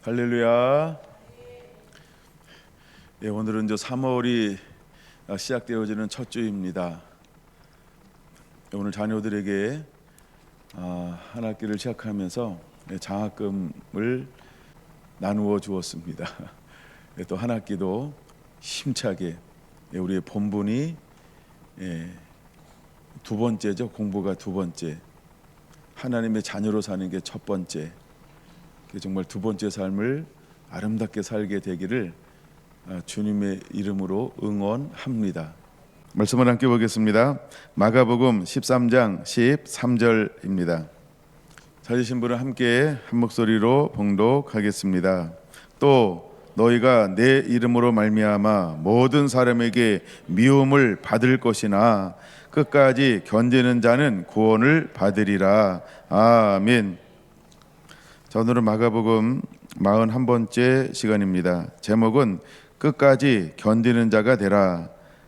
할렐루야. 예, 오늘은 3월이 시작되어지는 첫 주입니다. 오늘 자녀들에게 한 학기를 시작하면서 장학금을 나누어 주었습니다. 또 한 학기도 힘차게 우리의 본분이 두 번째죠. 공부가 두 번째, 하나님의 자녀로 사는 게 첫 번째. 정말 두 번째 삶을 아름답게 살게 되기를 주님의 이름으로 응원합니다. 말씀을 함께 보겠습니다. 마가복음 13장 13절입니다. 찾으신 분은 함께 한 목소리로 봉독하겠습니다. 또 너희가 내 이름으로 말미암아 모든 사람에게 미움을 받을 것이나 끝까지 견디는 자는 구원을 받으리라. 아멘. 자, 오늘은 마가복음 41번째 시간입니다. 제목은 끝까지 견디는 자가 되라.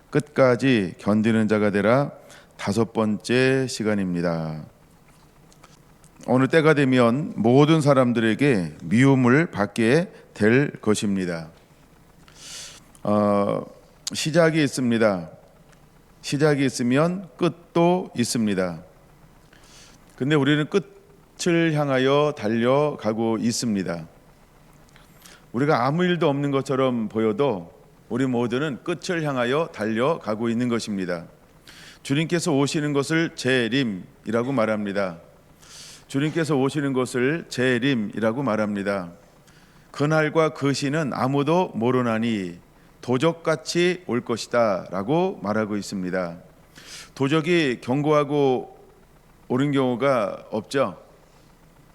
끝까지 견디는 자가 되라. 5번째 시간입니다. 어느 때가 되면 모든 사람들에게 미움을 받게 될 것입니다. 시작이 있습니다. 시작이 있으면 끝도 있습니다. 근데 우리는 끝을 향하여 달려가고 있습니다. 우리가 아무 일도 없는 것처럼 보여도 우리 모두는 끝을 향하여 달려가고 있는 것입니다. 주님께서 오시는 것을 재림이라고 말합니다. 주님께서 오시는 것을 재림이라고 말합니다. 그날과 그 시는 아무도 모르나니 도적같이 올 것이다 라고 말하고 있습니다. 도적이 경고하고 오는 경우가 없죠.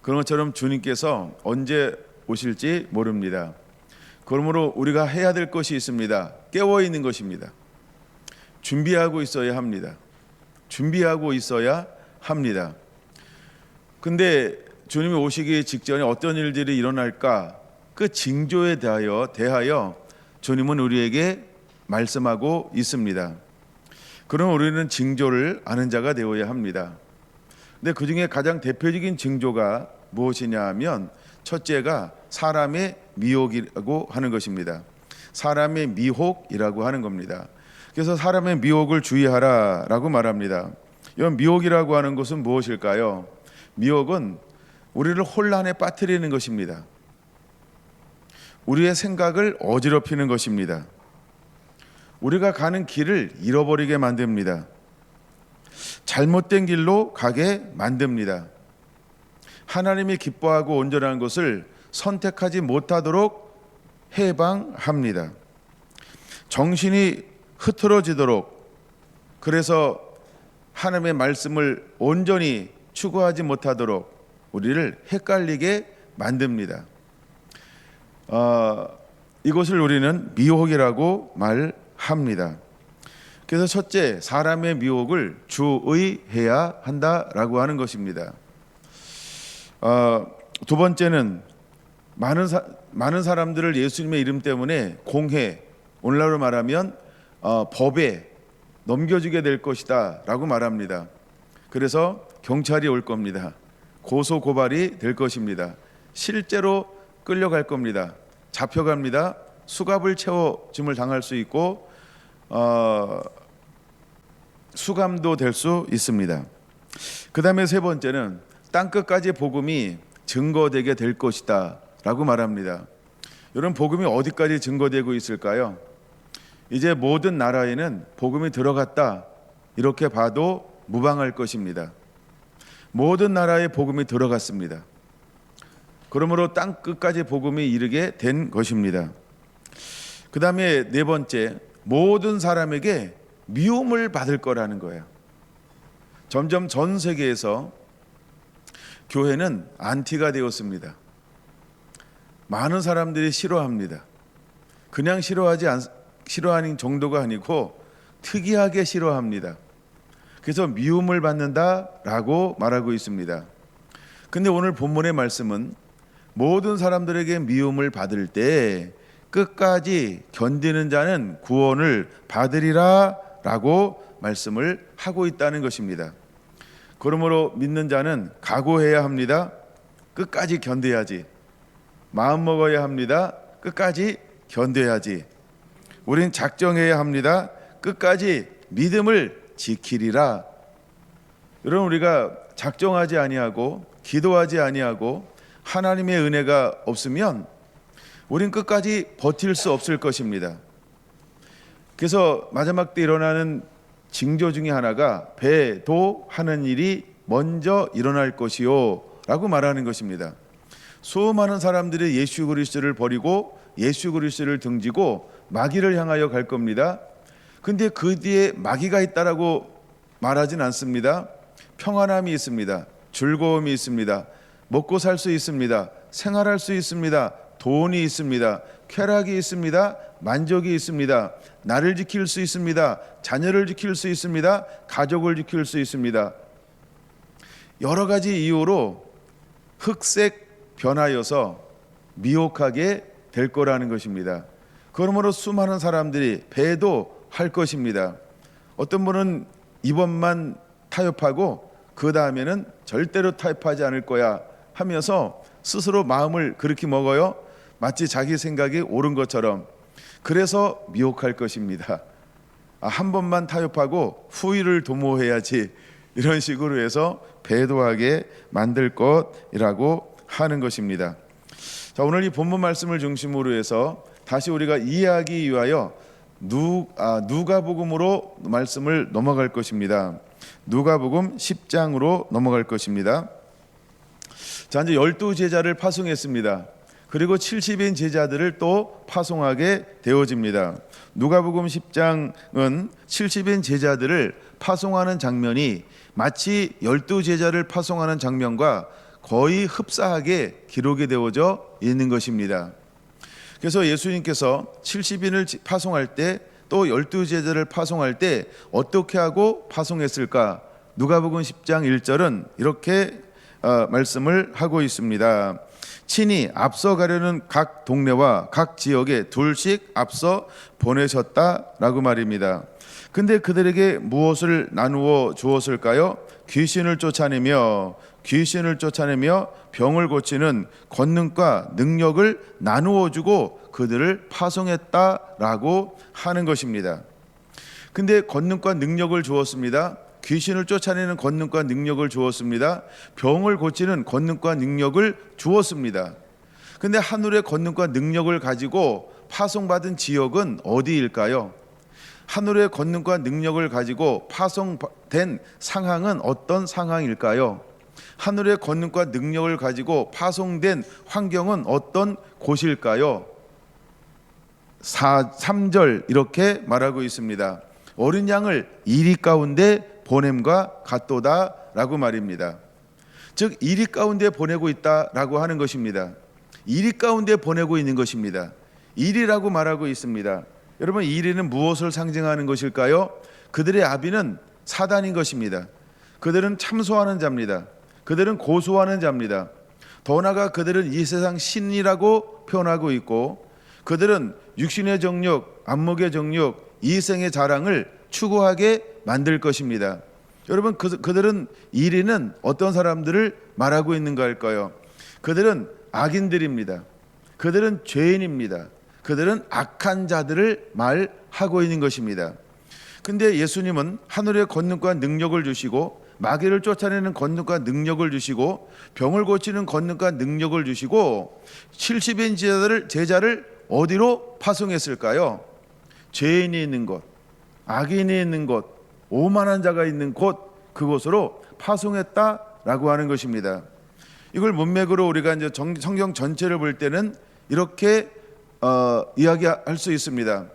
그런 것처럼 주님께서 언제 오실지 모릅니다. 그러므로 우리가 해야 될 것이 있습니다. 깨어 있는 것입니다. 준비하고 있어야 합니다. 준비하고 있어야 합니다. 근데 주님이 오시기 직전에 어떤 일들이 일어날까? 그 징조에 대하여 주님은 우리에게 말씀하고 있습니다. 그럼 우리는 징조를 아는 자가 되어야 합니다. 근데 그 중에 가장 대표적인 징조가 무엇이냐 하면 첫째가 사람의 미혹이라고 하는 것입니다. 사람의 미혹이라고 하는 겁니다. 그래서 사람의 미혹을 주의하라라고 말합니다. 이런 미혹이라고 하는 것은 무엇일까요? 미혹은 우리를 혼란에 빠뜨리는 것입니다. 우리의 생각을 어지럽히는 것입니다. 우리가 가는 길을 잃어버리게 만듭니다. 잘못된 길로 가게 만듭니다. 하나님이 기뻐하고 온전한 것을 선택하지 못하도록 해방합니다. 정신이 흐트러지도록, 그래서 하나님의 말씀을 온전히 추구하지 못하도록 우리를 헷갈리게 만듭니다. 이것을 우리는 미혹이라고 말합니다. 그래서 첫째, 사람의 미혹을 주의해야 한다라고 하는 것입니다. 두 번째는 많은 사람들을 예수님의 이름 때문에 공회, 오늘날로 말하면 법에 넘겨주게 될 것이다 라고 말합니다. 그래서 경찰이 올 겁니다. 고소 고발이 될 것입니다. 실제로 끌려갈 겁니다. 잡혀갑니다. 수갑을 채워줌을 당할 수 있고 수감도 될 수 있습니다. 그 다음에 세 번째는 땅끝까지 복음이 증거되게 될 것이다 라고 말합니다. 이런 복음이 어디까지 증거되고 있을까요? 이제 모든 나라에는 복음이 들어갔다 이렇게 봐도 무방할 것입니다. 모든 나라에 복음이 들어갔습니다. 그러므로 땅끝까지 복음이 이르게 된 것입니다. 그 다음에 네 번째, 모든 사람에게 미움을 받을 거라는 거예요. 점점 전 세계에서 교회는 안티가 되었습니다. 많은 사람들이 싫어합니다. 그냥 싫어하는 정도가 아니고 특이하게 싫어합니다. 그래서 미움을 받는다라고 말하고 있습니다. 근데 오늘 본문의 말씀은 모든 사람들에게 미움을 받을 때 끝까지 견디는 자는 구원을 받으리라 라고 말씀을 하고 있다는 것입니다. 그러므로 믿는 자는 각오해야 합니다. 끝까지 견뎌야지. 마음 먹어야 합니다. 끝까지 견뎌야지. 우린 작정해야 합니다. 끝까지 믿음을 지키리라. 여러분, 우리가 작정하지 아니하고 기도하지 아니하고 하나님의 은혜가 없으면 우린 끝까지 버틸 수 없을 것입니다. 그래서 마지막 때 일어나는 징조 중에 하나가 배도하는 일이 먼저 일어날 것이요 라고 말하는 것입니다. 수많은 사람들이 예수 그리스도를 버리고 예수 그리스도를 등지고 마귀를 향하여 갈 겁니다. 근데 그 뒤에 마귀가 있다라고 말하진 않습니다. 평안함이 있습니다. 즐거움이 있습니다. 먹고 살 수 있습니다. 생활할 수 있습니다. 돈이 있습니다. 쾌락이 있습니다. 만족이 있습니다. 나를 지킬 수 있습니다. 자녀를 지킬 수 있습니다. 가족을 지킬 수 있습니다. 여러 가지 이유로 흑색 변하여서 미혹하게 될 거라는 것입니다. 그러므로 수많은 사람들이 배도할 것입니다. 어떤 분은 이번만 타협하고 그 다음에는 절대로 타협하지 않을 거야 하면서 스스로 마음을 그렇게 먹어요. 마치 자기 생각이 옳은 것처럼. 그래서 미혹할 것입니다. 한 번만 타협하고 후위를 도모해야지, 이런 식으로 해서 배도하게 만들 것이라고 하는 것입니다. 자, 오늘 이 본문 말씀을 중심으로 해서 다시 우리가 이해하기 위하여 누가복음으로 말씀을 넘어갈 것입니다. 누가복음 10장으로 넘어갈 것입니다. 자, 이제 12제자를 파송했습니다. 그리고 70인 제자들을 또 파송하게 되어집니다. 누가복음 10장은 70인 제자들을 파송하는 장면이 마치 12제자를 파송하는 장면과 거의 흡사하게 기록이 되어져 있는 것입니다. 그래서 예수님께서 70인을 파송할 때 또 12제자를 파송할 때 어떻게 하고 파송했을까? 누가복음 10장 1절은 이렇게 말씀을 하고 있습니다. 친히 앞서 가려는 각 동네와 각 지역에 둘씩 앞서 보내셨다라고 말입니다. 근데 그들에게 무엇을 나누어 주었을까요? 귀신을 쫓아내며 병을 고치는 권능과 능력을 나누어 주고 그들을 파송했다라고 하는 것입니다. 근데 권능과 능력을 주었습니다. 귀신을 쫓아내는 권능과 능력을 주었습니다. 병을 고치는 권능과 능력을 주었습니다. 근데 하늘의 권능과 능력을 가지고 파송받은 지역은 어디일까요? 하늘의 권능과 능력을 가지고 파송된 상황은 어떤 상황일까요? 하늘의 권능과 능력을 가지고 파송된 환경은 어떤 곳일까요? 3절 이렇게 말하고 있습니다. 어린 양을 이리 가운데 보냄과 같도다 라고 말입니다. 즉 이리 가운데 보내고 있다라고 하는 것입니다. 이리 가운데 보내고 있는 것입니다. 이리라고 말하고 있습니다. 여러분, 이리는 무엇을 상징하는 것일까요? 그들의 아비는 사단인 것입니다. 그들은 참소하는 자입니다. 그들은 고소하는 자입니다. 더 나아가 그들은 이 세상 신이라고 표현하고 있고, 그들은 육신의 정욕, 안목의 정욕, 이생의 자랑을 추구하게 만들 것입니다. 여러분, 그들은 이리는 어떤 사람들을 말하고 있는가 할까요? 그들은 악인들입니다. 그들은 죄인입니다. 그들은 악한 자들을 말하고 있는 것입니다. 근데 예수님은 하늘의 권능과 능력을 주시고 마귀를 쫓아내는 권능과 능력을 주시고 병을 고치는 권능과 능력을 주시고 70인 제자를 어디로 파송했을까요? 죄인이 있는 곳, 악인이 있는 곳, 오만한 자가 있는 곳, 그곳으로 파송했다라고 하는 것입니다. 이걸 문맥으로 우리가 이제 성경 전체를 볼 때는 이렇게 이야기할 수 있습니다.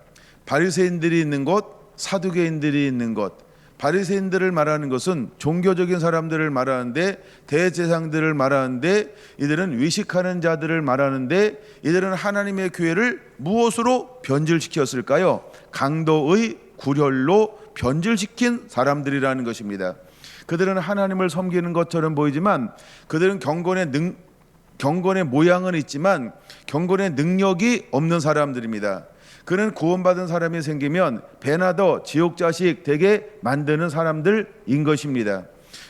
바리새인들이 있는 곳, 사두개인들이 있는 곳. 바리새인들을 말하는 것은 종교적인 사람들을 말하는데, 대제사장들을 말하는데, 이들은 위식하는 자들을 말하는데, 이들은 하나님의 교회를 무엇으로 변질시켰을까요? 강도의 굴혈로 변질시킨 사람들이라는 것입니다. 그들은 하나님을 섬기는 것처럼 보이지만 그들은 경건의 모양은 있지만 경건의 능력이 없는 사람들입니다. 그는 구원받은 사람이 생기면 배나 더 지옥자식 되게 만드는 사람들인 것입니다.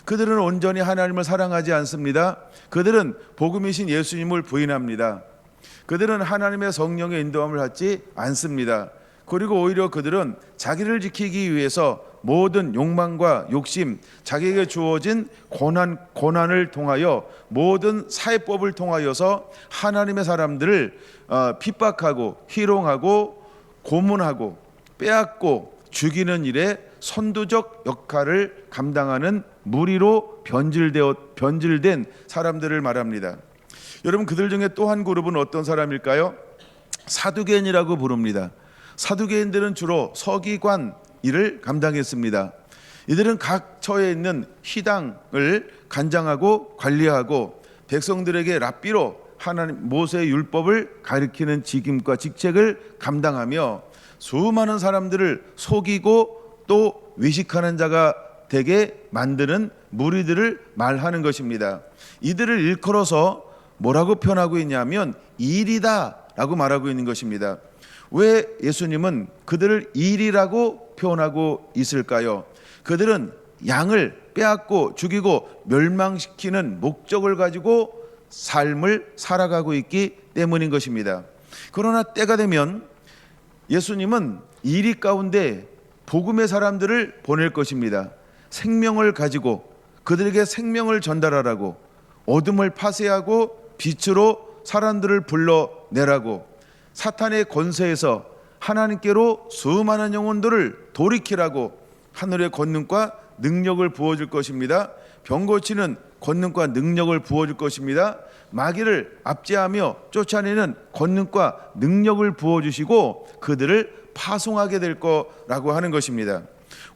그들은 온전히 하나님을 사랑하지 않습니다. 그들은 복음이신 예수님을 부인합니다. 그들은 하나님의 성령의 인도함을 받지 않습니다. 그리고 오히려 그들은 자기를 지키기 위해서 모든 욕망과 욕심, 자기에게 주어진 고난을 통하여 모든 사회법을 통하여서 하나님의 사람들을 핍박하고 희롱하고 고문하고 빼앗고 죽이는 일에 선두적 역할을 감당하는 무리로 변질된 사람들을 말합니다. 여러분, 그들 중에 또 한 그룹은 어떤 사람일까요? 사두개인이라고 부릅니다. 사두개인들은 주로 서기관 일을 감당했습니다. 이들은 각 처에 있는 희당을 관장하고 관리하고 백성들에게 랍비로 하나님 모세의 율법을 가리키는 직임과 직책을 감당하며 수많은 사람들을 속이고 또 외식하는 자가 되게 만드는 무리들을 말하는 것입니다. 이들을 일컬어서 뭐라고 표현하고 있냐면 일이다라고 말하고 있는 것입니다. 왜 예수님은 그들을 일이라고 표현하고 있을까요? 그들은 양을 빼앗고 죽이고 멸망시키는 목적을 가지고 삶을 살아가고 있기 때문인 것입니다. 그러나 때가 되면 예수님은 이리 가운데 복음의 사람들을 보낼 것입니다. 생명을 가지고 그들에게 생명을 전달하라고, 어둠을 파쇄하고 빛으로 사람들을 불러내라고, 사탄의 권세에서 하나님께로 수많은 영혼들을 돌이키라고 하늘의 권능과 능력을 부어줄 것입니다. 병 고치는 권능과 능력을 부어줄 것입니다. 마귀를 압제하며 쫓아내는 권능과 능력을 부어주시고 그들을 파송하게 될 거라고 하는 것입니다.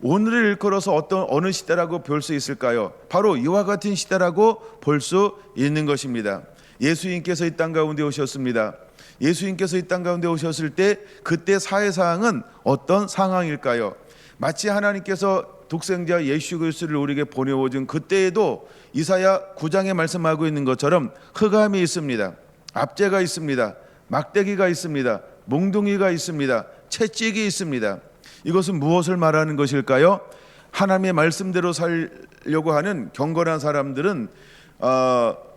오늘을 일컬어서 어느 시대라고 볼 수 있을까요? 바로 이와 같은 시대라고 볼 수 있는 것입니다. 예수님께서 이 땅 가운데 오셨습니다. 예수님께서 이 땅 가운데 오셨을 때 그때 사회상황은 어떤 상황일까요? 마치 하나님께서 독생자 예수 그리스도를 우리에게 보내오신 그때에도 이사야 9장에 말씀하고 있는 것처럼 흑암이 있습니다. 압제가 있습니다. 막대기가 있습니다. 몽둥이가 있습니다. 채찍이 있습니다. 이것은 무엇을 말하는 것일까요? 하나님의 말씀대로 살려고 하는 경건한 사람들은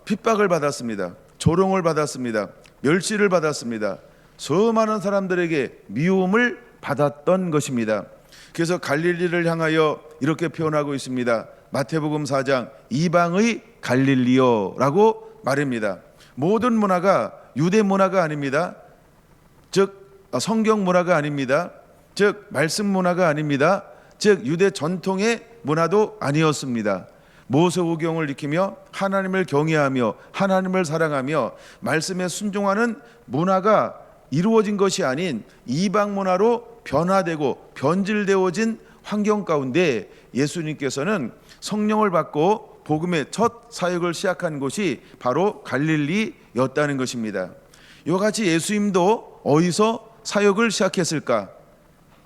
핍박을 받았습니다. 조롱을 받았습니다. 멸시를 받았습니다. 수많은 사람들에게 미움을 받았던 것입니다. 그래서 갈릴리를 향하여 이렇게 표현하고 있습니다. 마태복음 4장 이방의 갈릴리요라고 말합니다. 모든 문화가 유대 문화가 아닙니다. 즉 성경 문화가 아닙니다. 즉 말씀 문화가 아닙니다. 즉 유대 전통의 문화도 아니었습니다. 모세오경을 지키며 하나님을 경외하며 하나님을 사랑하며 말씀에 순종하는 문화가 이루어진 것이 아닌 이방 문화로 변화되고 변질되어진 환경 가운데 예수님께서는 성령을 받고 복음의 첫 사역을 시작한 곳이 바로 갈릴리였다는 것입니다. 이와 같이 예수님도 어디서 사역을 시작했을까?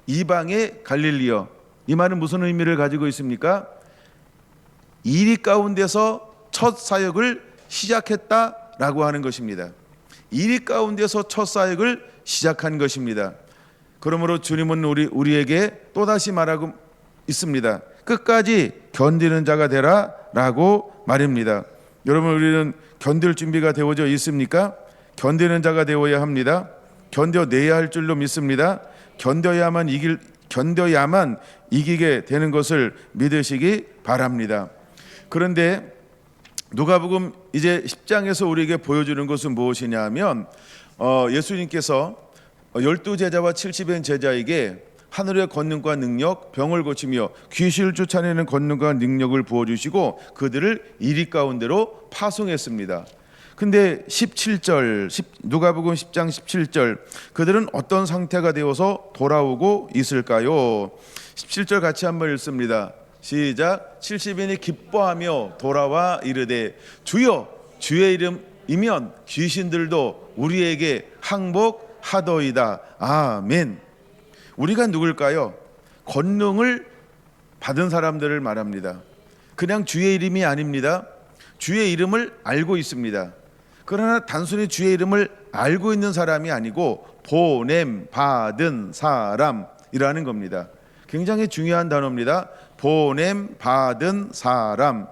이방의 갈릴리요. 이 말은 무슨 의미를 가지고 있습니까? 이리 가운데서 첫 사역을 시작했다라고 하는 것입니다. 이리 가운데서 첫 사역을 시작한 것입니다. 그러므로 주님은 우리에게 또다시 말하고 있습니다. 끝까지 견디는 자가 되라라고 말입니다. 여러분, 우리는 견딜 준비가 되어져 있습니까? 견디는 자가 되어야 합니다. 견뎌내야 할 줄로 믿습니다. 견뎌야만 이기게 되는 것을 믿으시기 바랍니다. 그런데 누가복음 이제 10장에서 우리에게 보여주는 것은 무엇이냐 하면 예수님께서 12제자와 70인 제자에게 하늘의 권능과 능력, 병을 고치며 귀신을 쫓아내는 권능과 능력을 부어주시고 그들을 이리 가운데로 파송했습니다. 근데 17절 누가복음 10장 17절 그들은 어떤 상태가 되어서 돌아오고 있을까요? 17절 같이 한번 읽습니다. 시작. 70인이 기뻐하며 돌아와 이르되 주여 주의 이름이면 귀신들도 우리에게 항복하더이다. 아멘. 우리가 누굴까요? 권능을 받은 사람들을 말합니다. 그냥 주의 이름이 아닙니다. 주의 이름을 알고 있습니다. 그러나 단순히 주의 이름을 알고 있는 사람이 아니고 보냄 받은 사람이라는 겁니다. 굉장히 중요한 단어입니다. 보냄 받은 사람.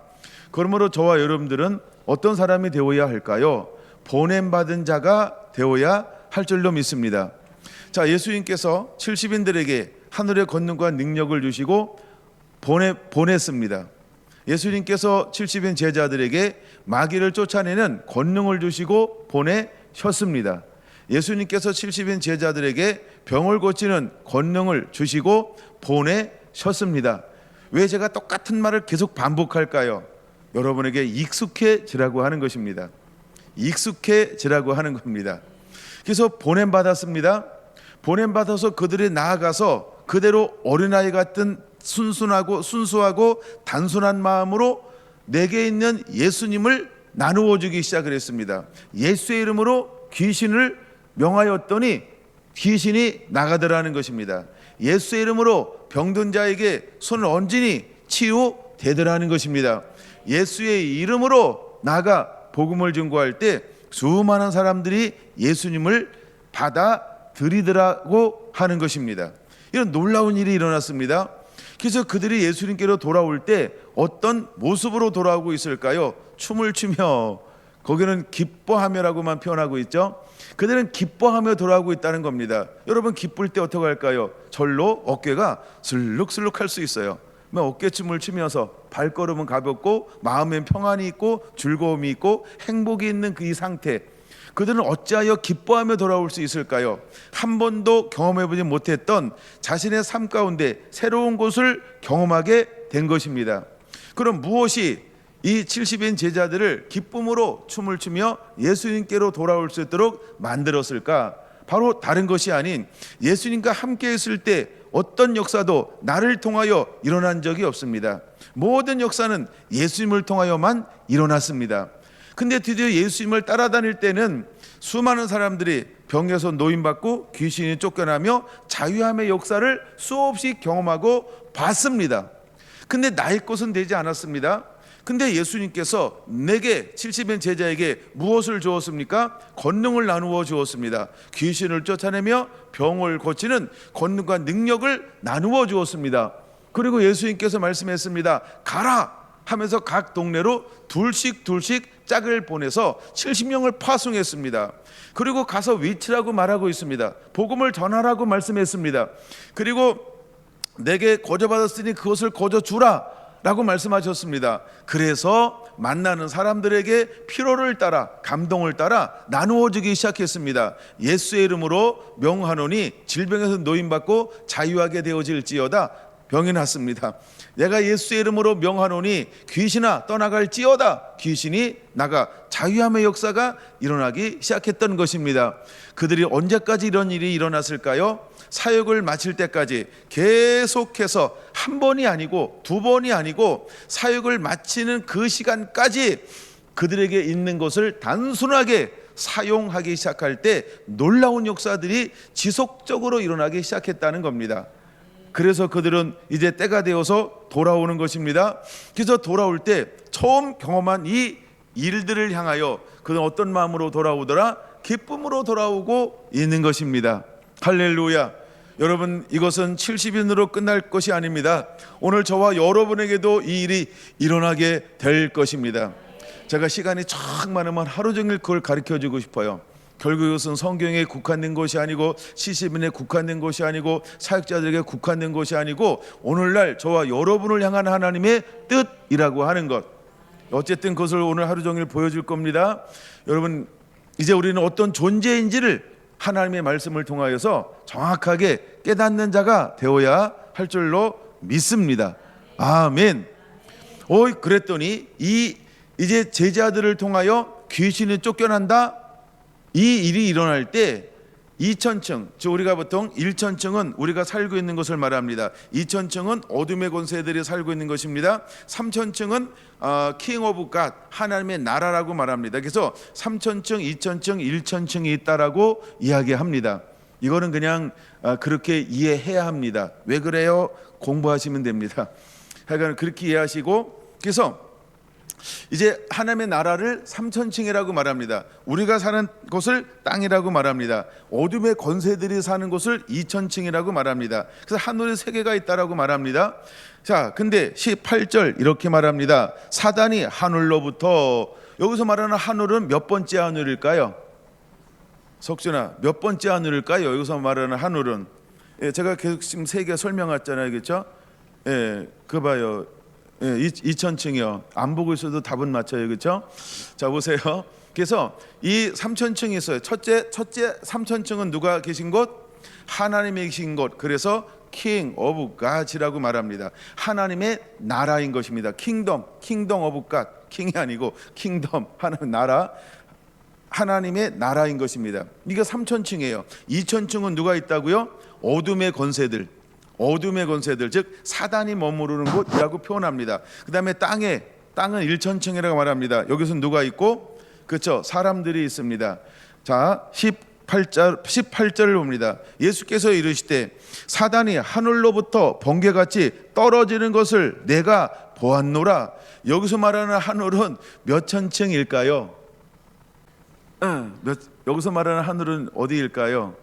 그러므로 저와 여러분들은 어떤 사람이 되어야 할까요? 보냄받은 자가 되어야 할 줄로 믿습니다. 자, 예수님께서 70인들에게 하늘의 권능과 능력을 주시고 보냈습니다. 예수님께서 70인 제자들에게 마귀를 쫓아내는 권능을 주시고 보내셨습니다. 예수님께서 70인 제자들에게 병을 고치는 권능을 주시고 보내셨습니다. 왜 제가 똑같은 말을 계속 반복할까요? 여러분에게 익숙해지라고 하는 것입니다. 익숙해지라고 하는 겁니다. 그래서 보냄받았습니다. 보냄받아서 그들이 나아가서 그대로 어린아이 같은 순수하고 단순한 마음으로 내게 있는 예수님을 나누어 주기 시작을 했습니다. 예수의 이름으로 귀신을 명하였더니 귀신이 나가더라는 것입니다. 예수의 이름으로 병든 자에게 손을 얹으니 치유되더라는 것입니다. 예수의 이름으로 나가 복음을 증거할 때 수많은 사람들이 예수님을 받아들이더라고 하는 것입니다. 이런 놀라운 일이 일어났습니다. 그래서 그들이 예수님께로 돌아올 때 어떤 모습으로 돌아오고 있을까요? 춤을 추며, 거기는 기뻐하며라고만 표현하고 있죠. 그들은 기뻐하며 돌아오고 있다는 겁니다. 여러분, 기쁠 때 어떻게 할까요? 절로 어깨가 슬룩슬룩할 수 있어요. 어깨춤을 추면서 발걸음은 가볍고 마음엔 평안이 있고 즐거움이 있고 행복이 있는 그 이 상태, 그들은 어찌하여 기뻐하며 돌아올 수 있을까요? 한 번도 경험해보지 못했던 자신의 삶 가운데 새로운 것을 경험하게 된 것입니다. 그럼 무엇이 이 70인 제자들을 기쁨으로 춤을 추며 예수님께로 돌아올 수 있도록 만들었을까? 바로 다른 것이 아닌 예수님과 함께 있을 때 어떤 역사도 나를 통하여 일어난 적이 없습니다. 모든 역사는 예수님을 통하여만 일어났습니다. 근데 드디어 예수님을 따라다닐 때는 수많은 사람들이 병에서 노임받고 귀신이 쫓겨나며 자유함의 역사를 수없이 경험하고 봤습니다. 근데 나의 것은 되지 않았습니다. 근데 예수님께서 내게 70인 제자에게 무엇을 주었습니까? 권능을 나누어 주었습니다. 귀신을 쫓아내며 병을 고치는 권능과 능력을 나누어 주었습니다. 그리고 예수님께서 말씀했습니다. 가라 하면서 각 동네로 둘씩 짝을 보내서 70명을 파송했습니다. 그리고 가서 위치라고 말하고 있습니다. 복음을 전하라고 말씀했습니다. 그리고 내게 거저받았으니 그것을 거저주라 라고 말씀하셨습니다. 그래서 만나는 사람들에게 필요를 따라, 감동을 따라 나누어 주기 시작했습니다. 예수의 이름으로 명하노니 질병에서 노임받고 자유하게 되어질지어다. 병이 났습니다. 내가 예수의 이름으로 명하노니 귀신아 떠나갈지어다. 귀신이 나가 자유함의 역사가 일어나기 시작했던 것입니다. 그들이 언제까지 이런 일이 일어났을까요? 사역을 마칠 때까지 계속해서 한 번이 아니고 두 번이 아니고 사역을 마치는 그 시간까지 그들에게 있는 것을 단순하게 사용하기 시작할 때 놀라운 역사들이 지속적으로 일어나기 시작했다는 겁니다. 그래서 그들은 이제 때가 되어서 돌아오는 것입니다. 그래서 돌아올 때 처음 경험한 이 일들을 향하여 그는 어떤 마음으로 돌아오더라? 기쁨으로 돌아오고 있는 것입니다. 할렐루야. 여러분, 이것은 70인으로 끝날 것이 아닙니다. 오늘 저와 여러분에게도 이 일이 일어나게 될 것입니다. 제가 시간이 쫙 많으면 하루 종일 그걸 가르쳐주고 싶어요. 결국 이것은 성경에 국한된 것이 아니고 70인에 국한된 것이 아니고 사역자들에게 국한된 것이 아니고 오늘날 저와 여러분을 향한 하나님의 뜻이라고 하는 것, 어쨌든 그것을 오늘 하루 종일 보여줄 겁니다. 여러분, 이제 우리는 어떤 존재인지를 하나님의 말씀을 통하여서 정확하게 깨닫는 자가 되어야 할 줄로 믿습니다. 아멘. 그랬더니 이제 제자들을 통하여 귀신이 쫓겨난다. 이 일이 일어날 때 2000층, 즉 우리가 보통 1000층은 우리가 살고 있는 것을 말합니다. 2000층은 어둠의 권세들이 살고 있는 것입니다. 3000층은 킹 오브 갓, 하나님의 나라라고 말합니다. 그래서 3000층, 2000층, 1000층이 있다라고 이야기합니다. 이거는 그냥 그렇게 이해해야 합니다. 왜 그래요? 공부하시면 됩니다. 하여간 그렇게 이해하시고, 그래서 이제 하나님의 나라를 3000층이라고 말합니다. 우리가 사는 곳을 땅이라고 말합니다. 어둠의 권세들이 사는 곳을 2000층이라고 말합니다. 그래서 하늘에 세 개가 있다라고 말합니다. 자, 근데 18절 이렇게 말합니다. 사단이 하늘로부터 여기서 말하는 하늘은 몇 번째 하늘일까요? 석준아, 몇 번째 하늘일까요? 여기서 말하는 하늘은, 예, 제가 계속 지금 세 개 설명했잖아요, 그렇죠? 예, 그 봐요. 예, 2000층이요. 안 보고 있어도 답은 맞춰요, 그렇죠? 자, 보세요. 그래서 이 3000층이 있어요. 첫째 3000층은 누가 계신 곳? 하나님이 계신 곳. 그래서 King of God이라고 말합니다. 하나님의 나라인 것입니다. Kingdom of God. 킹이 아니고 킹덤, 하나님 나라, 하나님의 나라인 것입니다. 이게 3000층이에요. 2000층은 누가 있다고요? 어둠의 권세들, 즉 사단이 머무르는 곳이라고 표현합니다. 그 다음에 땅은 1000층이라고 말합니다. 여기서 누가 있고, 그렇죠? 사람들이 있습니다. 자, 18절을 봅니다. 예수께서 이르시되 사단이 하늘로부터 번개같이 떨어지는 것을 내가 보았노라. 여기서 말하는 하늘은 몇 천층일까요? 여기서 말하는 하늘은 어디일까요?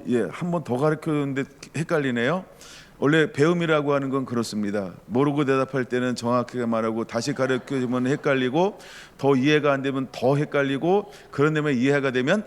예, 한 번 더 가르쳤는데 헷갈리네요. 원래 배움이라고 하는 건 그렇습니다. 모르고 대답할 때는 정확하게 말하고 다시 가르쳐주면 헷갈리고, 더 이해가 안 되면 더 헷갈리고, 그런 다음에 이해가 되면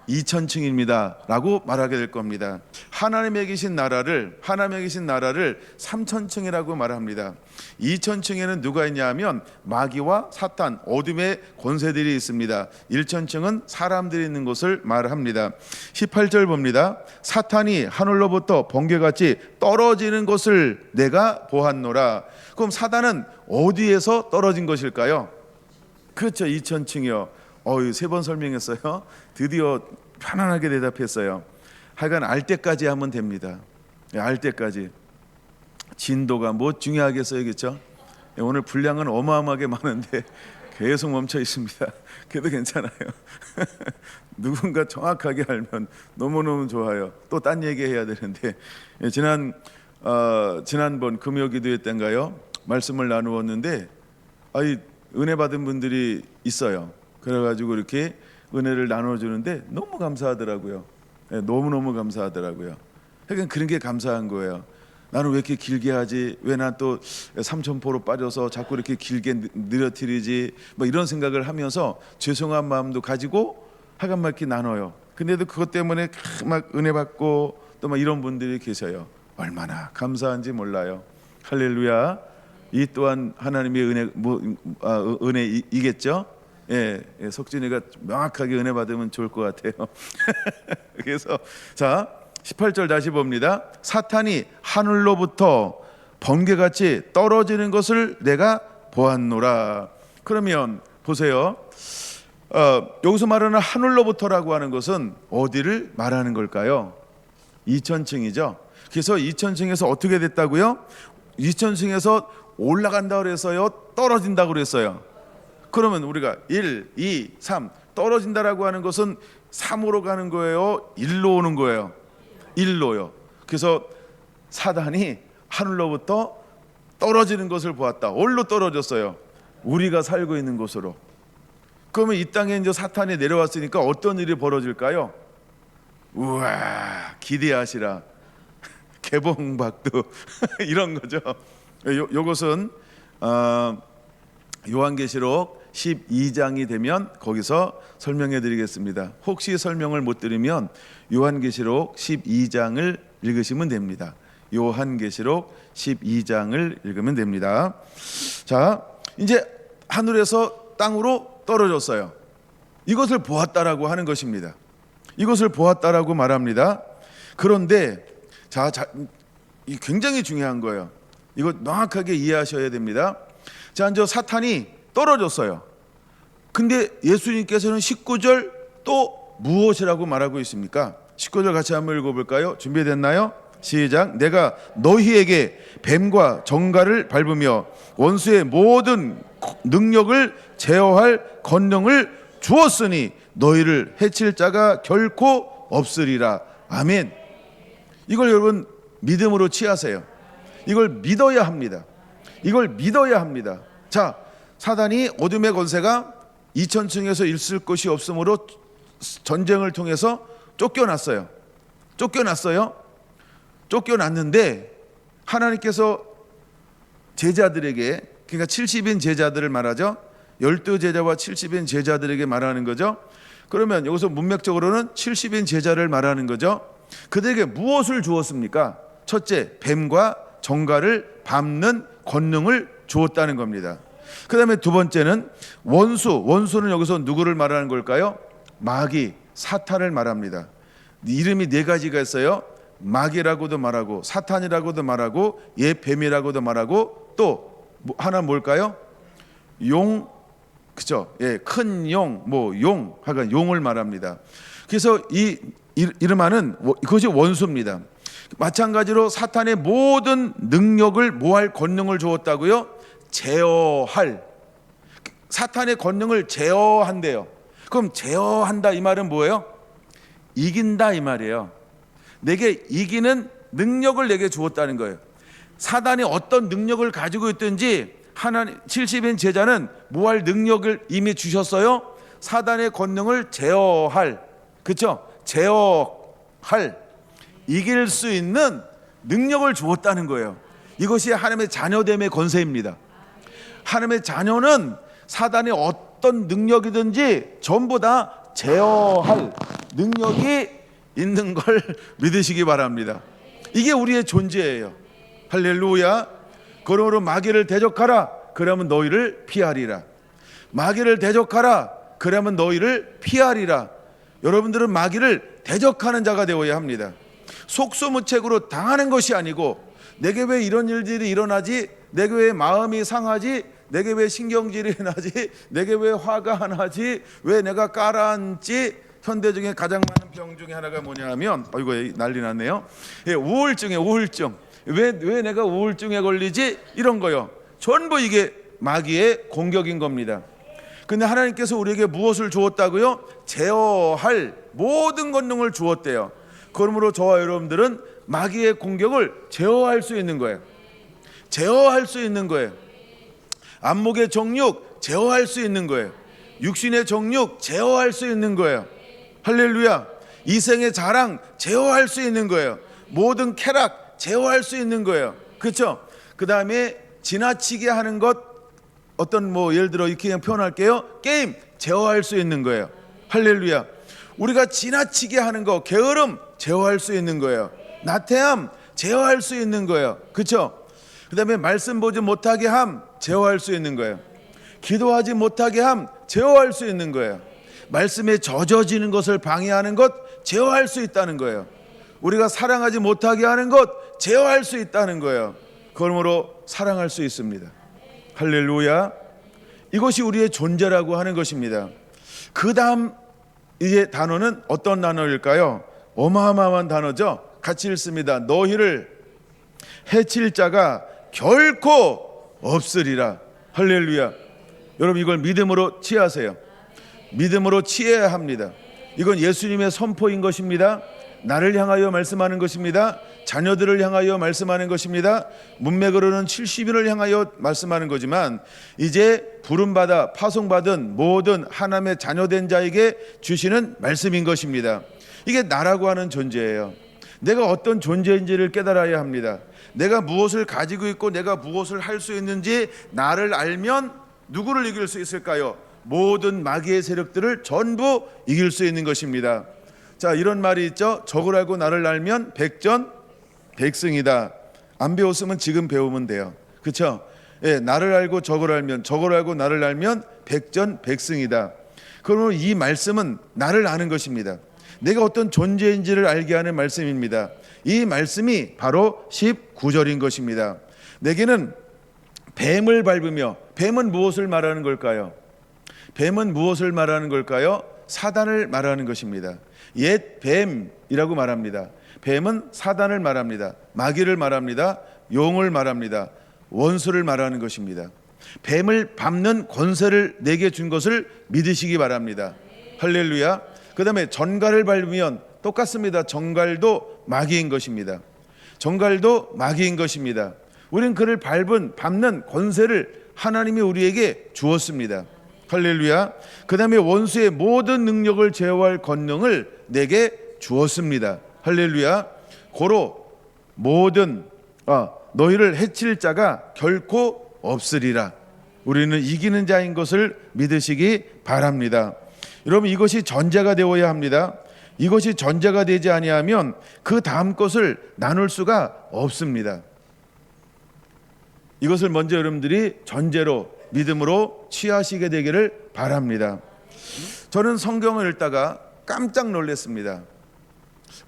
2000층입니다 라고 말하게 될 겁니다. 하나님의 계신 나라를 3000층이라고 말합니다. 2000층에는 누가 있냐 하면 마귀와 사탄, 어둠의 권세들이 있습니다. 1000층은 사람들이 있는 곳을 말합니다. 18절 봅니다. 사탄이 하늘로부터 번개같이 떨어지는 것을 내가 보았노라. 그럼 사단은 어디에서 떨어진 것일까요? 그렇죠, 2000층이요. 세 번 설명했어요. 드디어 편안하게 대답했어요. 하여간 알 때까지 하면 됩니다. 알 때까지. 진도가 뭐 중요하겠어요, 그렇죠? 오늘 분량은 어마어마하게 많은데 계속 멈춰 있습니다. 그래도 괜찮아요. 누군가 정확하게 알면 너무너무 좋아요. 또 딴 얘기 해야 되는데, 지난번 금요기도회 때인가요? 말씀을 나누었는데, 은혜 받은 분들이 있어요. 그래가지고 이렇게 은혜를 나눠주는데 너무 감사하더라고요. 너무너무 감사하더라고요. 그러니까 그런 게 감사한 거예요. 나는 왜 이렇게 길게 하지? 왜 난 또 삼천포로 빠져서 자꾸 이렇게 길게 느려뜨리지? 뭐 이런 생각을 하면서 죄송한 마음도 가지고 하간 막 이렇게 나눠요. 근데도 그것 때문에 막 은혜 받고 또 막 이런 분들이 계셔요. 얼마나 감사한지 몰라요. 할렐루야. 이 또한 하나님의 은혜이겠죠? 예, 석진이가 명확하게 은혜 받으면 좋을 것 같아요. 그래서 자, 18절 다시 봅니다. 사탄이 하늘로부터 번개같이 떨어지는 것을 내가 보았노라. 그러면 보세요. 여기서 말하는 하늘로부터라고 하는 것은 어디를 말하는 걸까요? 2000층이죠. 그래서 2000층에서 어떻게 됐다고요? 2000층에서 올라간다 그랬어요? 떨어진다 그랬어요? 그러면 우리가 1, 2, 3 떨어진다라고 하는 것은 3으로 가는 거예요? 1로 오는 거예요? 1로요. 그래서 사단이 하늘로부터 떨어지는 것을 보았다. 어디로 떨어졌어요? 우리가 살고 있는 곳으로. 그러면 이 땅에 이제 사탄이 내려왔으니까 어떤 일이 벌어질까요? 우와, 기대하시라. 개봉박두 이런 거죠. 요것은 요한계시록 12장이 되면 거기서 설명해 드리겠습니다. 혹시 설명을 못 드리면 요한계시록 12장을 읽으시면 됩니다. 요한계시록 12장을 읽으면 됩니다. 자, 이제 하늘에서 땅으로 떨어졌어요. 이것을 보았다라고 하는 것입니다. 이것을 보았다라고 말합니다. 그런데 굉장히 중요한 거예요. 이거 명확하게 이해하셔야 됩니다. 자, 이제 사탄이 떨어졌어요. 근데 예수님께서는 19절 또 무엇이라고 말하고 있습니까? 19절 같이 한번 읽어볼까요? 준비됐나요? 시작. 내가 너희에게 뱀과 정갈을 밟으며 원수의 모든 능력을 제어할 권능을 주었으니 너희를 해칠 자가 결코 없으리라. 아멘. 이걸 여러분 믿음으로 취하세요. 이걸 믿어야 합니다. 이걸 믿어야 합니다. 자, 사단이 어둠의 권세가 2000층에서 있을 곳이 없으므로 전쟁을 통해서 쫓겨났어요. 쫓겨났는데 하나님께서 제자들에게, 그러니까 70인 제자들을 말하죠. 12 제자와 70인 제자들에게 말하는 거죠. 그러면 여기서 문맥적으로는 70인 제자를 말하는 거죠. 그들에게 무엇을 주었습니까? 첫째, 뱀과 정갈을 밟는 권능을 주었다는 겁니다. 그 다음에 두 번째는 원수는 여기서 누구를 말하는 걸까요? 마귀, 사탄을 말합니다. 이름이 네 가지가 있어요. 마귀라고도 말하고 사탄이라고도 말하고 뱀이라고도 말하고 또 하나 뭘까요? 용, 그죠? 큰 용, 하여간 용을 말합니다. 그래서 이 이름하는 그것이 원수입니다. 마찬가지로 사탄의 모든 능력을 모할 권능을 주었다고요? 제어할, 사탄의 권능을 제어한대요. 그럼 제어한다 이 말은 뭐예요? 이긴다 이 말이에요. 내게 이기는 능력을 내게 주었다는 거예요. 사단이 어떤 능력을 가지고 있든지 하나님 70인 제자는 모할 능력을 이미 주셨어요. 사단의 권능을 제어할, 그렇죠? 제어할, 이길 수 있는 능력을 주었다는 거예요. 이것이 하나님의 자녀됨의 권세입니다. 하나님의 자녀는 사단의 어떤 능력이든지 전부 다 제어할 능력이 있는 걸 믿으시기 바랍니다. 이게 우리의 존재예요. 할렐루야. 그러므로 마귀를 대적하라. 그러면 너희를 피하리라. 마귀를 대적하라. 그러면 너희를 피하리라. 여러분들은 마귀를 대적하는 자가 되어야 합니다. 속수무책으로 당하는 것이 아니고 내게 왜 이런 일들이 일어나지? 내게 왜 마음이 상하지? 내게 왜 신경질이 나지? 내게 왜 화가 나지? 왜 내가 깔아앉지? 현대 중에 가장 많은 병 중에 하나가 뭐냐 하면 이거 난리 났네요. 우울증이에요. 우울증. 왜 내가 우울증에 걸리지? 이런 거요. 전부 이게 마귀의 공격인 겁니다. 근데 하나님께서 우리에게 무엇을 주었다고요? 제어할 모든 권능을 주었대요. 그러므로 저와 여러분들은 마귀의 공격을 제어할 수 있는 거예요. 제어할 수 있는 거예요. 안목의 정욕 제어할 수 있는 거예요. 육신의 정욕 제어할 수 있는 거예요. 할렐루야. 이생의 자랑 제어할 수 있는 거예요. 모든 쾌락 제어할 수 있는 거예요. 그렇죠? 그 다음에 지나치게 하는 것, 어떤 예를 들어 이렇게 그냥 표현할게요. 게임 제어할 수 있는 거예요. 할렐루야. 우리가 지나치게 하는 거, 게으름 제어할 수 있는 거예요. 나태함 제어할 수 있는 거예요. 그렇죠? 그 다음에 말씀 보지 못하게 함 제어할 수 있는 거예요. 기도하지 못하게 함 제어할 수 있는 거예요. 말씀에 젖어지는 것을 방해하는 것 제어할 수 있다는 거예요. 우리가 사랑하지 못하게 하는 것 제어할 수 있다는 거예요. 그러므로 사랑할 수 있습니다. 할렐루야. 이것이 우리의 존재라고 하는 것입니다. 그 다음 이제 단어는 어떤 단어일까요? 어마어마한 단어죠. 같이 읽습니다. 너희를 해칠 자가 결코 없으리라. 할렐루야. 여러분 이걸 믿음으로 취하세요. 믿음으로 취해야 합니다. 이건 예수님의 선포인 것입니다. 나를 향하여 말씀하는 것입니다. 자녀들을 향하여 말씀하는 것입니다. 문맥으로는 70인을 향하여 말씀하는 거지만 이제 부름받아 파송받은 모든 하나님의 자녀된 자에게 주시는 말씀인 것입니다. 이게 나라고 하는 존재예요. 내가 어떤 존재인지를 깨달아야 합니다. 내가 무엇을 가지고 있고 내가 무엇을 할 수 있는지 나를 알면 누구를 이길 수 있을까요? 모든 마귀의 세력들을 전부 이길 수 있는 것입니다. 자, 이런 말이 있죠. 적을 알고 나를 알면 백전백승이다. 안 배웠으면 지금 배우면 돼요. 그렇죠? 나를 알고 적을 알고 나를 알면 백전백승이다. 그러면 이 말씀은 나를 아는 것입니다. 내가 어떤 존재인지를 알게 하는 말씀입니다. 이 말씀이 바로 19절인 것입니다. 내게는 뱀을 밟으며, 뱀은 무엇을 말하는 걸까요? 뱀은 무엇을 말하는 걸까요? 사단을 말하는 것입니다. 옛 뱀이라고 말합니다. 뱀은 사단을 말합니다. 마귀를 말합니다. 용을 말합니다. 원수를 말하는 것입니다. 뱀을 밟는 권세를 내게 준 것을 믿으시기 바랍니다. 할렐루야. 그 다음에 전갈을 밟으면 똑같습니다. 전갈도 마귀인 것입니다. 전갈도 마귀인 것입니다. 우리는 그를 밟는 권세를 하나님이 우리에게 주었습니다. 할렐루야. 그 다음에 원수의 모든 능력을 제어할 권능을 내게 주었습니다. 할렐루야. 고로 모든 너희를 해칠 자가 결코 없으리라. 우리는 이기는 자인 것을 믿으시기 바랍니다. 여러분, 이것이 전제가 되어야 합니다. 이것이 전제가 되지 아니하면 그 다음 것을 나눌 수가 없습니다. 이것을 먼저 여러분들이 전제로 믿음으로 취하시게 되기를 바랍니다. 저는 성경을 읽다가 깜짝 놀랐습니다.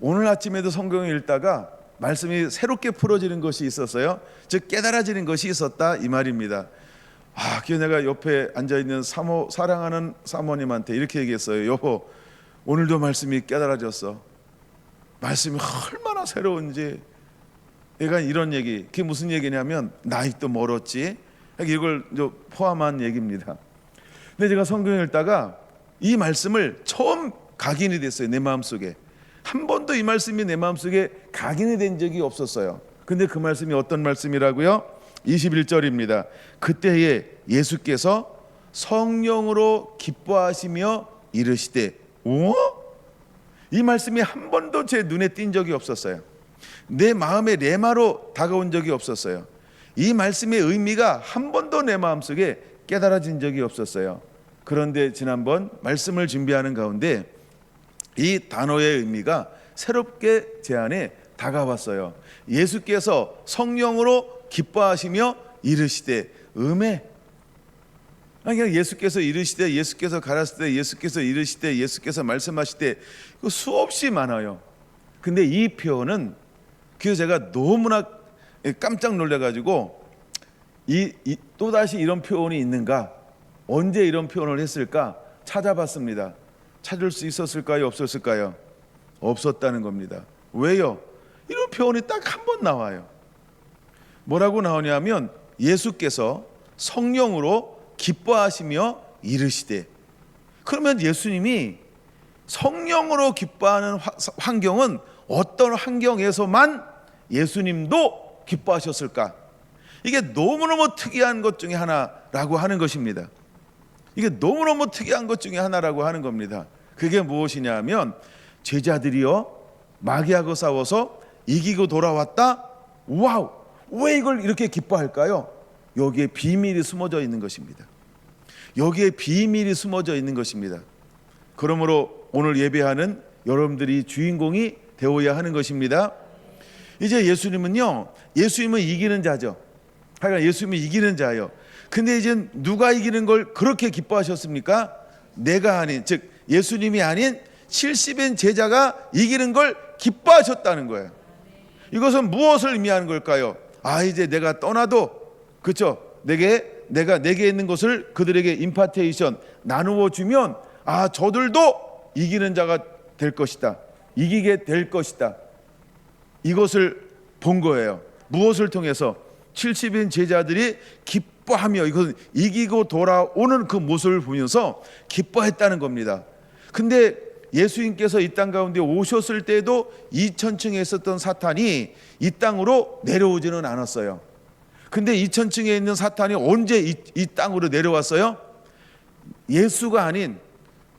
오늘 아침에도 성경을 읽다가 말씀이 새롭게 풀어지는 것이 있었어요. 즉 깨달아지는 것이 있었다 이 말입니다. 그래서 내가 옆에 앉아있는 사랑하는 사모님한테 이렇게 얘기했어요. 여보, 오늘도 말씀이 깨달아졌어. 말씀이 얼마나 새로운지. 얘가 이런 얘기, 그게 무슨 얘기냐면 나이도 멀었지, 이걸 포함한 얘기입니다. 근데 제가 성경을 읽다가 이 말씀을 처음 각인이 됐어요. 내 마음속에 한 번도 이 말씀이 내 마음속에 각인이 된 적이 없었어요. 근데 그 말씀이 어떤 말씀이라고요? 21절입니다. 그때에 예수께서 성령으로 기뻐하시며 이르시되, 이 말씀이 한 번도 제 눈에 띈 적이 없었어요. 내 마음에 레마로 다가온 적이 없었어요. 이 말씀의 의미가 한 번도 내 마음속에 깨달아진 적이 없었어요. 그런데 지난번 말씀을 준비하는 가운데 이 단어의 의미가 새롭게 제 안에 다가왔어요. 예수께서 성령으로 기뻐하시며 이르시되, 그냥 예수께서 이르시되, 예수께서 가라시되, 예수께서 이르시되, 예수께서 말씀하시되, 수없이 많아요. 근데 이 표현은, 그래서 제가 너무나 깜짝 놀래가지고 또다시 이런 표현이 있는가, 언제 이런 표현을 했을까 찾아봤습니다. 찾을 수 있었을까요? 없었을까요? 없었다는 겁니다. 왜요? 이런 표현이 딱 한 번 나와요. 뭐라고 나오냐면 예수께서 성령으로 기뻐하시며 이르시되. 그러면 예수님이 성령으로 기뻐하는 환경은 어떤 환경에서만 예수님도 기뻐하셨을까? 이게 너무너무 특이한 것 중에 하나라고 하는 것입니다. 이게 너무너무 특이한 것 중에 하나라고 하는 겁니다. 그게 무엇이냐면 제자들이요 마귀하고 싸워서 이기고 돌아왔다. 와우, 왜 이걸 이렇게 기뻐할까요? 여기에 비밀이 숨어져 있는 것입니다. 여기에 비밀이 숨어져 있는 것입니다. 그러므로 오늘 예배하는 여러분들이 주인공이 되어야 하는 것입니다. 이제 예수님은 이기는 자죠. 하여간 예수님은 이기는 자예요. 근데 이제 누가 이기는 걸 그렇게 기뻐하셨습니까? 내가 아닌, 즉 예수님이 아닌 70인 제자가 이기는 걸 기뻐하셨다는 거예요. 이것은 무엇을 의미하는 걸까요? 이제 내가 떠나도, 그렇죠? 내게 있는 것을 그들에게 임파테이션 나누어 주면 저들도 이기는 자가 될 것이다. 이기게 될 것이다. 이것을 본 거예요. 무엇을 통해서? 70인 제자들이 기뻐하며 이것은 이기고 돌아오는 그 모습을 보면서 기뻐했다는 겁니다. 근데 예수님께서 이 땅 가운데 오셨을 때도 2000층에 있었던 사탄이 이 땅으로 내려오지는 않았어요. 근데 2000층에 있는 사탄이 언제 이 땅으로 내려왔어요? 예수가 아닌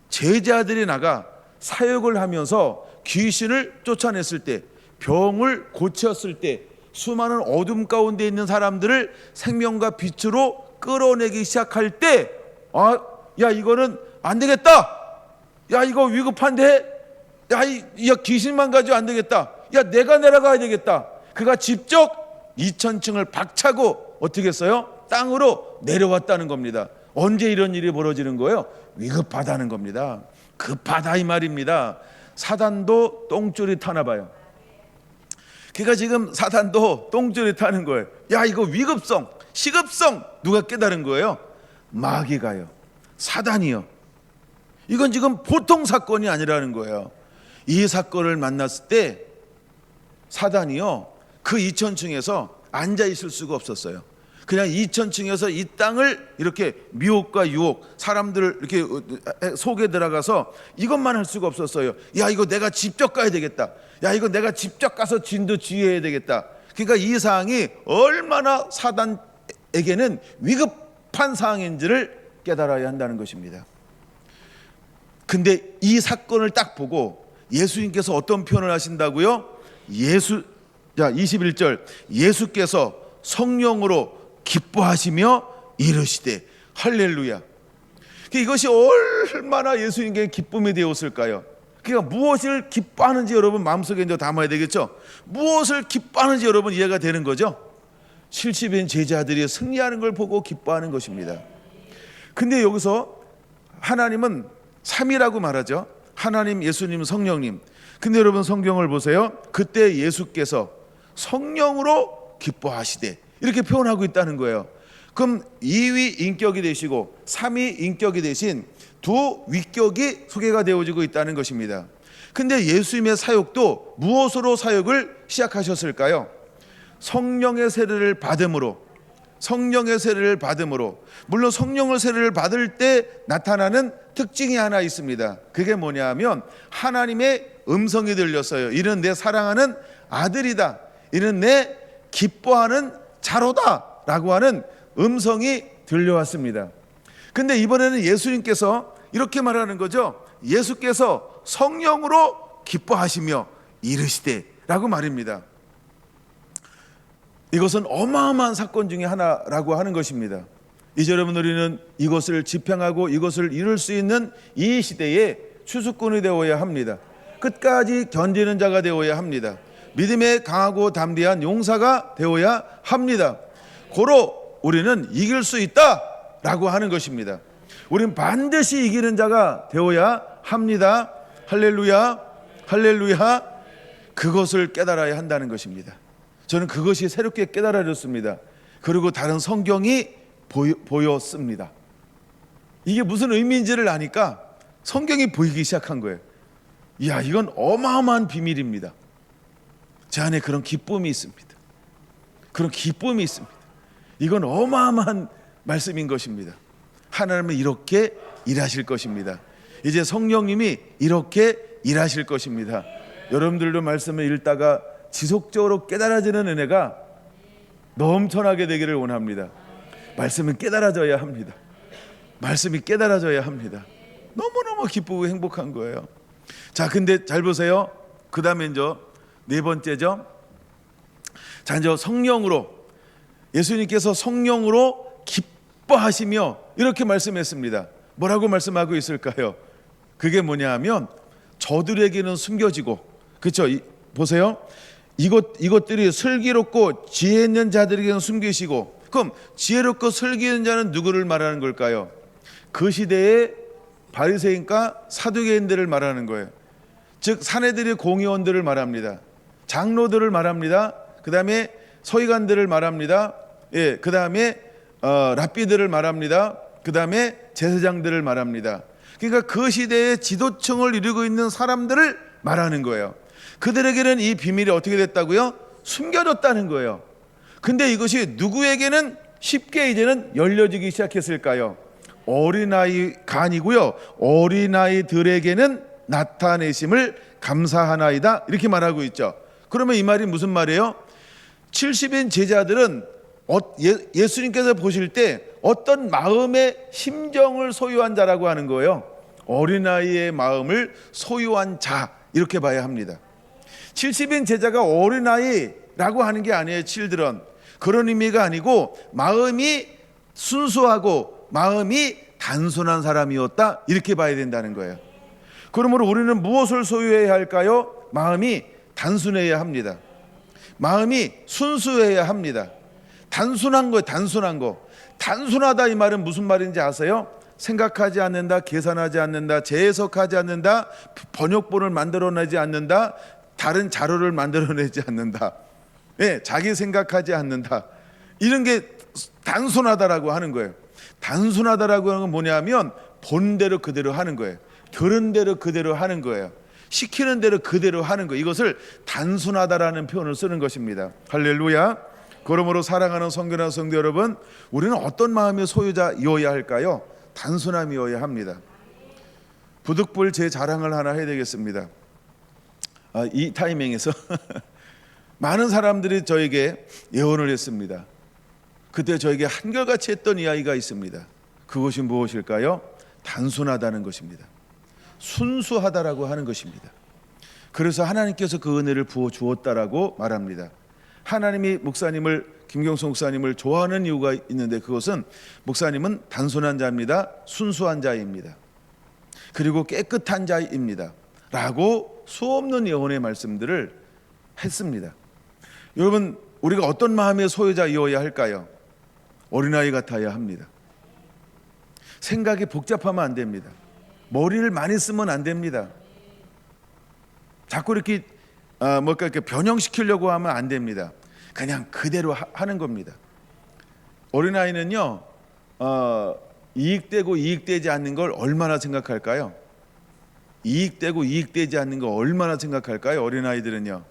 제자들이 나가 사역을 하면서 귀신을 쫓아냈을 때, 병을 고쳤을 때, 수많은 어둠 가운데 있는 사람들을 생명과 빛으로 끌어내기 시작할 때, 이거는 안 되겠다. 이거 위급한데. 귀신만 가지고 안 되겠다. 내가 내려가야 되겠다. 그가 직접 2000층을 박차고 어떻게 했어요? 땅으로 내려왔다는 겁니다. 언제 이런 일이 벌어지는 거예요? 위급하다는 겁니다. 급하다 이 말입니다. 사단도 똥줄이 타나 봐요. 그러니까 지금 사단도 똥줄이 타는 거예요. 이거 위급성, 시급성 누가 깨달은 거예요? 마귀가요. 사단이요. 이건 지금 보통 사건이 아니라는 거예요. 이 사건을 만났을 때 사단이요 그 2000층에서 앉아 있을 수가 없었어요. 그냥 2000층에서 이 땅을 이렇게 미혹과 유혹, 사람들을 이렇게 속에 들어가서 이것만 할 수가 없었어요. 이거 내가 직접 가야 되겠다. 이거 내가 직접 가서 진두지휘해야 되겠다. 그러니까 이 사항이 얼마나 사단에게는 위급한 사항인지를 깨달아야 한다는 것입니다. 근데 이 사건을 딱 보고 예수님께서 어떤 표현을 하신다고요? 21절 예수께서 성령으로 기뻐하시며 이르시되. 할렐루야. 이것이 얼마나 예수님께 기쁨이 되었을까요? 그러니까 무엇을 기뻐하는지 여러분 마음속에 이제 담아야 되겠죠. 무엇을 기뻐하는지 여러분 이해가 되는 거죠. 70인 제자들이 승리하는 걸 보고 기뻐하는 것입니다. 근데 여기서 하나님은 3이라고 말하죠. 하나님, 예수님, 성령님. 근데 여러분 성경을 보세요. 그때 예수께서 성령으로 기뻐하시되 이렇게 표현하고 있다는 거예요. 그럼 2위 인격이 되시고 3위 인격이 되신 두 위격이 소개가 되어지고 있다는 것입니다. 근데 예수님의 사역도 무엇으로 사역을 시작하셨을까요? 성령의 세례를 받음으로. 성령의 세례를 받음으로. 물론 성령의 세례를 받을 때 나타나는 특징이 하나 있습니다. 그게 뭐냐 하면 하나님의 음성이 들렸어요. 이는 내 사랑하는 아들이다. 이는 내 기뻐하는 자로다 라고 하는 음성이 들려왔습니다. 근데 이번에는 예수님께서 이렇게 말하는 거죠. 예수께서 성령으로 기뻐하시며 이르시되 라고 말입니다. 이것은 어마어마한 사건 중에 하나라고 하는 것입니다. 이제 여러분, 우리는 이것을 지평하고 이것을 이룰 수 있는 이 시대에 추수꾼이 되어야 합니다. 끝까지 견디는 자가 되어야 합니다. 믿음에 강하고 담대한 용사가 되어야 합니다. 고로 우리는 이길 수 있다라고 하는 것입니다. 우리는 반드시 이기는 자가 되어야 합니다. 할렐루야, 할렐루야. 그것을 깨달아야 한다는 것입니다. 저는 그것이 새롭게 깨달아졌습니다. 그리고 다른 성경이 보였습니다. 이게 무슨 의미인지를 아니까 성경이 보이기 시작한 거예요. 이야, 이건 어마어마한 비밀입니다. 제 안에 그런 기쁨이 있습니다. 그런 기쁨이 있습니다. 이건 어마어마한 말씀인 것입니다. 하나님은 이렇게 일하실 것입니다. 이제 성령님이 이렇게 일하실 것입니다. 여러분들도 말씀을 읽다가 지속적으로 깨달아지는 은혜가 넘쳐나게 되기를 원합니다. 말씀은 깨달아져야 합니다. 말씀이 깨달아져야 합니다. 너무너무 기쁘고 행복한 거예요. 자, 근데 잘 보세요. 그 다음에 이제 네 번째죠. 자, 이제 성령으로, 예수님께서 성령으로 기뻐하시며 이렇게 말씀했습니다. 뭐라고 말씀하고 있을까요? 그게 뭐냐 하면 저들에게는 숨겨지고, 그렇죠? 보세요. 이것들이 슬기롭고 지혜 있는 자들에게는 숨기시고. 그럼 지혜롭고 슬기 있는 자는 누구를 말하는 걸까요? 그 시대의 바리새인과 사두개인들을 말하는 거예요. 즉 사내들의 공의원들을 말합니다. 장로들을 말합니다. 그 다음에 서기관들을 말합니다. 예, 그 다음에 랍비들을 말합니다. 그 다음에 제사장들을 말합니다. 그러니까 그 시대의 지도층을 이루고 있는 사람들을 말하는 거예요. 그들에게는 이 비밀이 어떻게 됐다고요? 숨겨졌다는 거예요. 근데 이것이 누구에게는 쉽게 이제는 열려지기 시작했을까요? 어린아이가 아니고요, 어린아이들에게는 나타내심을 감사하나이다, 이렇게 말하고 있죠. 그러면 이 말이 무슨 말이에요? 70인 제자들은 예수님께서 보실 때 어떤 마음의 심정을 소유한 자라고 하는 거예요. 어린아이의 마음을 소유한 자, 이렇게 봐야 합니다. 70인 제자가 어린아이라고 하는 게 아니에요. children. 그런 의미가 아니고 마음이 순수하고 마음이 단순한 사람이었다, 이렇게 봐야 된다는 거예요. 그러므로 우리는 무엇을 소유해야 할까요? 마음이 단순해야 합니다. 마음이 순수해야 합니다. 단순한 거예요. 단순한 거. 단순하다, 이 말은 무슨 말인지 아세요? 생각하지 않는다, 계산하지 않는다, 재해석하지 않는다, 번역본을 만들어내지 않는다, 다른 자료를 만들어내지 않는다, 예, 자기 생각하지 않는다, 이런 게 단순하다라고 하는 거예요. 단순하다라고 하는 건 뭐냐면 본대로 그대로 하는 거예요. 들은 대로 그대로 하는 거예요. 시키는 대로 그대로 하는 거예요. 이것을 단순하다라는 표현을 쓰는 것입니다. 할렐루야. 그러므로 사랑하는 성도나 성도 여러분, 우리는 어떤 마음의 소유자이어야 할까요? 단순함이어야 합니다. 부득불 제 자랑을 하나 해야 되겠습니다. 이 타이밍에서 많은 사람들이 저에게 예언을 했습니다. 그때 저에게 한결같이 했던 이야기가 있습니다. 그것이 무엇일까요? 단순하다는 것입니다. 순수하다라고 하는 것입니다. 그래서 하나님께서 그 은혜를 부어 주었다라고 말합니다. 하나님이 목사님을 김경수 목사님을 좋아하는 이유가 있는데, 그것은 목사님은 단순한 자입니다. 순수한 자입니다. 그리고 깨끗한 자입니다. 라고 수없는 예언의 말씀들을 했습니다. 여러분, 우리가 어떤 마음의 소유자이어야 할까요? 어린아이 같아야 합니다. 생각이 복잡하면 안 됩니다. 머리를 많이 쓰면 안 됩니다. 자꾸 이렇게 이렇게 변형시키려고 하면 안 됩니다. 그냥 그대로 하는 겁니다. 어린아이는요, 이익되고 이익되지 않는 걸 얼마나 생각할까요? 이익되고 이익되지 않는 거 얼마나 생각할까요? 어린아이들은요,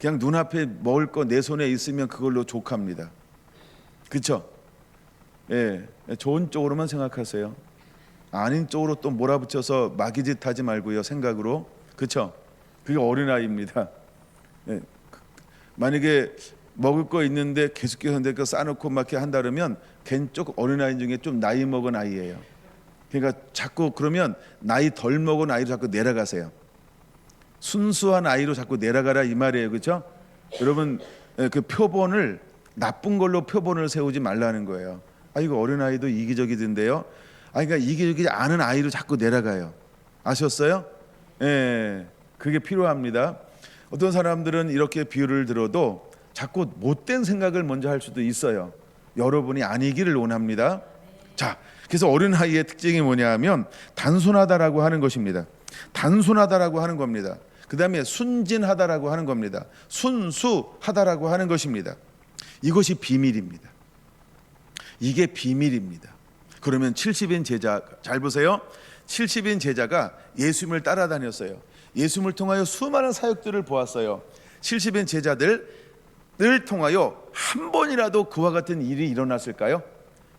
그냥 눈앞에 먹을 거 내 손에 있으면 그걸로 족합니다. 그렇죠? 예, 좋은 쪽으로만 생각하세요. 아닌 쪽으로 또 몰아붙여서 마귀짓 하지 말고요, 생각으로. 그렇죠? 그게 어린아이입니다. 예, 만약에 먹을 거 있는데 계속해서 내가 싸놓고 막 이렇게 한다 그러면 걔는 조금 어린아이 중에 좀 나이 먹은 아이예요. 그러니까 자꾸 그러면 나이 덜 먹은 아이로 자꾸 내려가세요. 순수한 아이로 자꾸 내려가라 이 말이에요. 그렇죠? 여러분, 그 표본을 나쁜 걸로 표본을 세우지 말라는 거예요. 이거 어린아이도 이기적이던데요. 그러니까 이기적이지 않은 아이로 자꾸 내려가요. 아셨어요? 예, 그게 필요합니다. 어떤 사람들은 이렇게 비유를 들어도 자꾸 못된 생각을 먼저 할 수도 있어요. 여러분이 아니기를 원합니다. 자, 그래서 어린아이의 특징이 뭐냐 하면 단순하다라고 하는 것입니다. 단순하다라고 하는 겁니다. 그 다음에 순진하다라고 하는 겁니다. 순수하다라고 하는 것입니다. 이것이 비밀입니다. 이게 비밀입니다. 그러면 70인 제자, 잘 보세요. 70인 제자가 예수님을 따라다녔어요. 예수님을 통하여 수많은 사역들을 보았어요. 70인 제자들을 통하여 한 번이라도 그와 같은 일이 일어났을까요?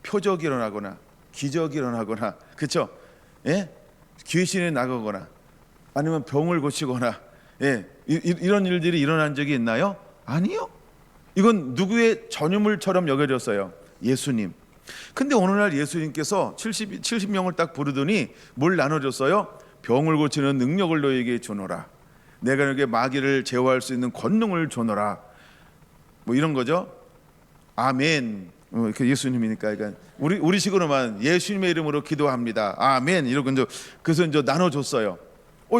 표적이 일어나거나 기적이 일어나거나, 그렇죠? 예? 귀신이 나가거나 아니면 병을 고치거나, 예, 이런 일들이 일어난 적이 있나요? 아니요. 이건 누구의 전유물처럼 여겨졌어요? 예수님. 근데 어느 날 예수님께서 70명을 딱 부르더니 뭘 나눠줬어요? 병을 고치는 능력을 너에게 주노라. 내가 너에게 마귀를 제어할 수 있는 권능을 주노라. 뭐 이런 거죠. 아멘. 그 예수님이니까, 그러니까 우리식으로만 예수님의 이름으로 기도합니다. 아멘. 이러고 이제 그래서 이제 나눠줬어요.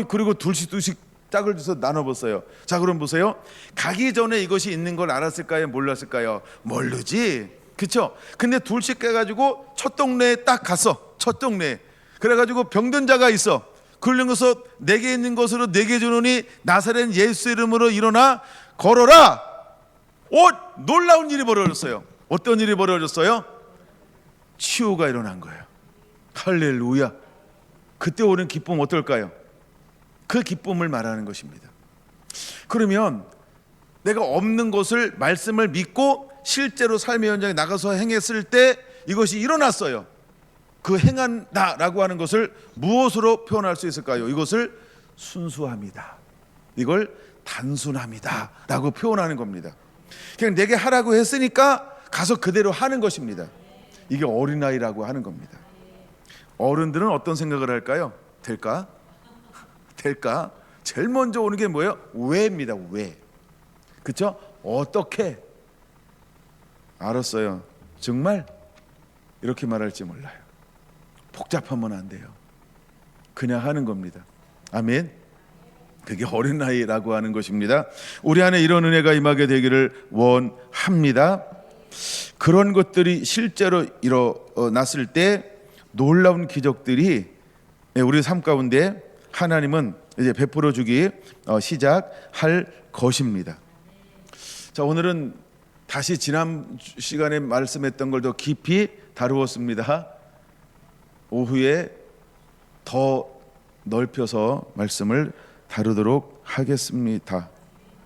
그리고 둘씩 짝을 줘서 나눠봤어요. 자, 그럼 보세요. 가기 전에 이것이 있는 걸 알았을까요? 몰랐을까요? 모르지. 그렇죠? 근데 둘씩 가가지고 첫 동네에 딱 갔어. 첫 동네에. 그래가지고 병든 자가 있어. 그러면서 내게 있는 것으로 내게 주노니 나사렛 예수 이름으로 일어나 걸어라. 놀라운 일이 벌어졌어요. 어떤 일이 벌어졌어요? 치유가 일어난 거예요. 할렐루야. 그때 오는 기쁨 어떨까요? 그 기쁨을 말하는 것입니다. 그러면 내가 없는 것을, 말씀을 믿고 실제로 삶의 현장에 나가서 행했을 때 이것이 일어났어요. 그 행한다라고 하는 것을 무엇으로 표현할 수 있을까요? 이것을 순수함이다, 이걸 단순함이다 라고 표현하는 겁니다. 그냥 내게 하라고 했으니까 가서 그대로 하는 것입니다. 이게 어린아이라고 하는 겁니다. 어른들은 어떤 생각을 할까요? 될까? 제일 먼저 오는 게 뭐예요? 왜입니다. 왜? 그렇죠? 어떻게? 알았어요. 정말? 이렇게 말할지 몰라요. 복잡하면 안 돼요. 그냥 하는 겁니다. 아멘. 그게 어린아이라고 하는 것입니다. 우리 안에 이런 은혜가 임하게 되기를 원합니다. 그런 것들이 실제로 일어났을 때 놀라운 기적들이 우리 삶 가운데 하나님은 이제 베풀어 주기 시작할 것입니다. 자, 오늘은 다시 지난 시간에 말씀했던 걸 더 깊이 다루었습니다. 오후에 더 넓혀서 말씀을 다루도록 하겠습니다.